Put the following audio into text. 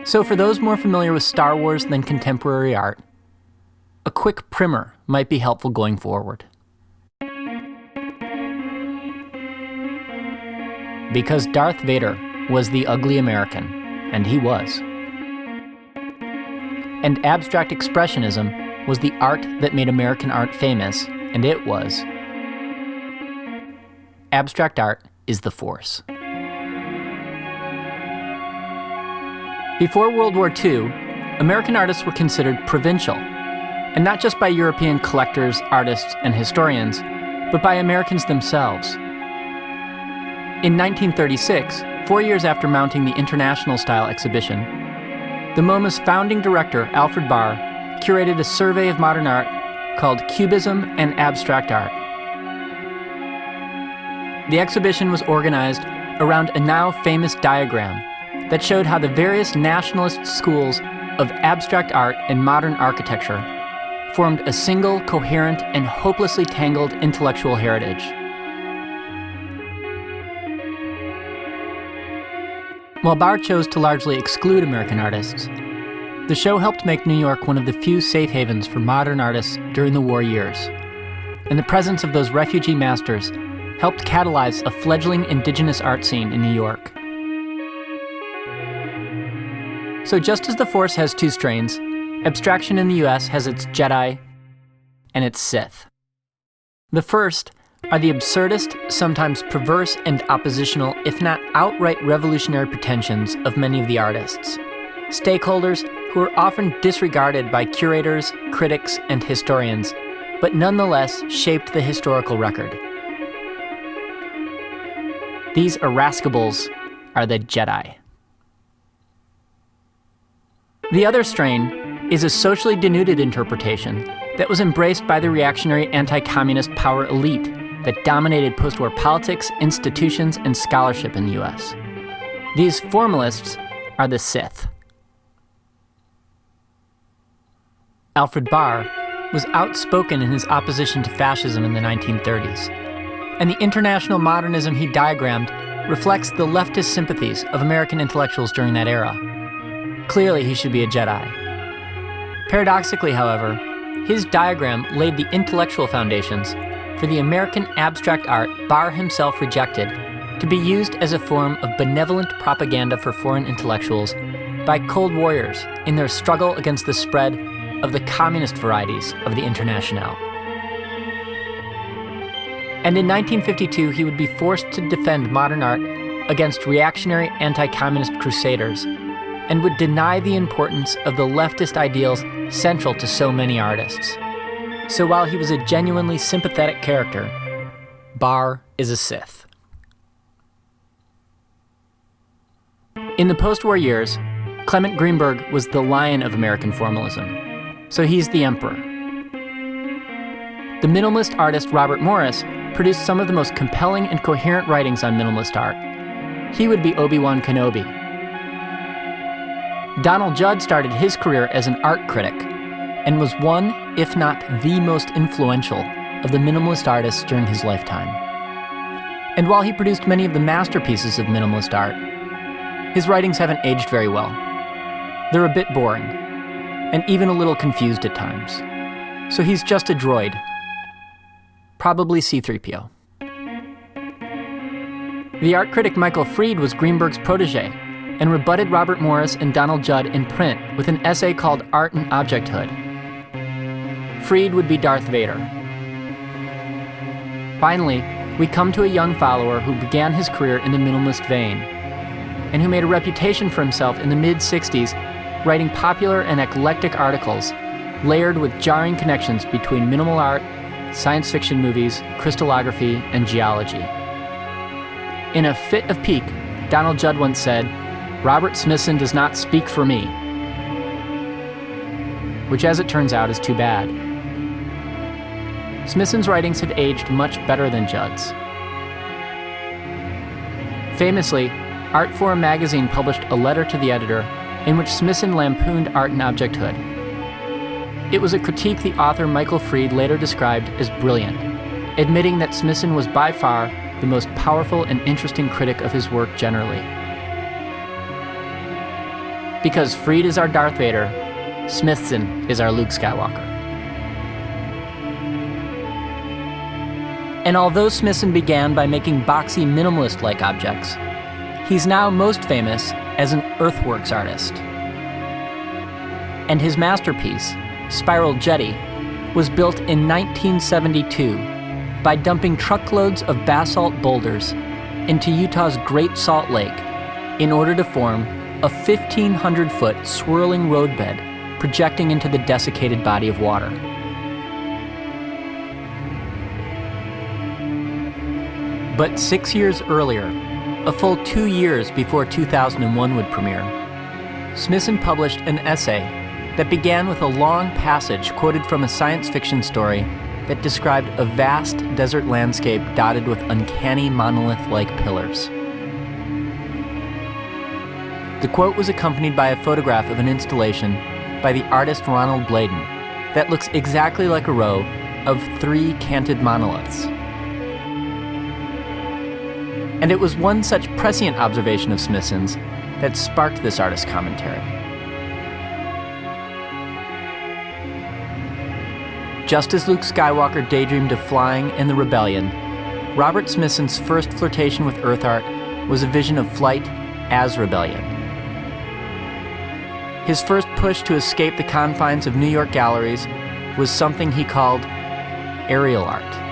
So for those more familiar with Star Wars than contemporary art, a quick primer might be helpful going forward. Because Darth Vader was the ugly American, and he was. And abstract expressionism was the art that made American art famous, and it was. Abstract art is the force. Before World War II, American artists were considered provincial, and not just by European collectors, artists, and historians, but by Americans themselves. In 1936, 4 years after mounting the international-style exhibition, the MoMA's founding director, Alfred Barr, curated a survey of modern art called Cubism and Abstract Art. The exhibition was organized around a now famous diagram that showed how the various nationalist schools of abstract art and modern architecture formed a single, coherent, and hopelessly tangled intellectual heritage. While Barr chose to largely exclude American artists, the show helped make New York one of the few safe havens for modern artists during the war years, and the presence of those refugee masters helped catalyze a fledgling indigenous art scene in New York. So just as the Force has two strains, abstraction in the US has its Jedi and its Sith. The first are the absurdist, sometimes perverse and oppositional, if not outright revolutionary pretensions of many of the artists. Stakeholders who are often disregarded by curators, critics, and historians, but nonetheless shaped the historical record. These irascibles are the Jedi. The other strain is a socially denuded interpretation that was embraced by the reactionary anti-communist power elite that dominated post-war politics, institutions, and scholarship in the US. These formalists are the Sith. Alfred Barr was outspoken in his opposition to fascism in the 1930s, and the international modernism he diagrammed reflects the leftist sympathies of American intellectuals during that era. Clearly, he should be a Jedi. Paradoxically, however, his diagram laid the intellectual foundations for the American abstract art Barr himself rejected to be used as a form of benevolent propaganda for foreign intellectuals by Cold Warriors in their struggle against the spread of the communist varieties of the Internationale. And in 1952, he would be forced to defend modern art against reactionary anti-communist crusaders and would deny the importance of the leftist ideals central to so many artists. So while he was a genuinely sympathetic character, Barr is a Sith. In the post-war years, Clement Greenberg was the lion of American formalism, so he's the emperor. The minimalist artist Robert Morris produced some of the most compelling and coherent writings on minimalist art. He would be Obi-Wan Kenobi. Donald Judd started his career as an art critic and was one, if not the most influential, of the minimalist artists during his lifetime. And while he produced many of the masterpieces of minimalist art, his writings haven't aged very well. They're a bit boring, and even a little confused at times. So he's just a droid. Probably C-3PO. The art critic Michael Fried was Greenberg's protege and rebutted Robert Morris and Donald Judd in print with an essay called Art and Objecthood. Fried would be Darth Vader. Finally, we come to a young follower who began his career in the minimalist vein, and who made a reputation for himself in the mid-60s, writing popular and eclectic articles, layered with jarring connections between minimal art, science fiction movies, crystallography, and geology. In a fit of pique, Donald Judd once said, "Robert Smithson does not speak for me," which as it turns out is too bad. Smithson's writings have aged much better than Judd's. Famously, Artforum magazine published a letter to the editor in which Smithson lampooned art and objecthood. It was a critique the author Michael Fried later described as brilliant, admitting that Smithson was by far the most powerful and interesting critic of his work generally. Because Freed is our Darth Vader, Smithson is our Luke Skywalker. And although Smithson began by making boxy minimalist-like objects, he's now most famous as an earthworks artist. And his masterpiece, Spiral Jetty, was built in 1972 by dumping truckloads of basalt boulders into Utah's Great Salt Lake in order to form a 1,500-foot swirling roadbed projecting into the desiccated body of water. But 6 years earlier, a full 2 years before 2001 would premiere, Smithson published an essay that began with a long passage quoted from a science fiction story that described a vast desert landscape dotted with uncanny monolith-like pillars. The quote was accompanied by a photograph of an installation by the artist Ronald Bladen that looks exactly like a row of 3 canted monoliths. And it was one such prescient observation of Smithson's that sparked this artist's commentary. Just as Luke Skywalker daydreamed of flying in the Rebellion, Robert Smithson's first flirtation with Earth art was a vision of flight as rebellion. His first push to escape the confines of New York galleries was something he called aerial art.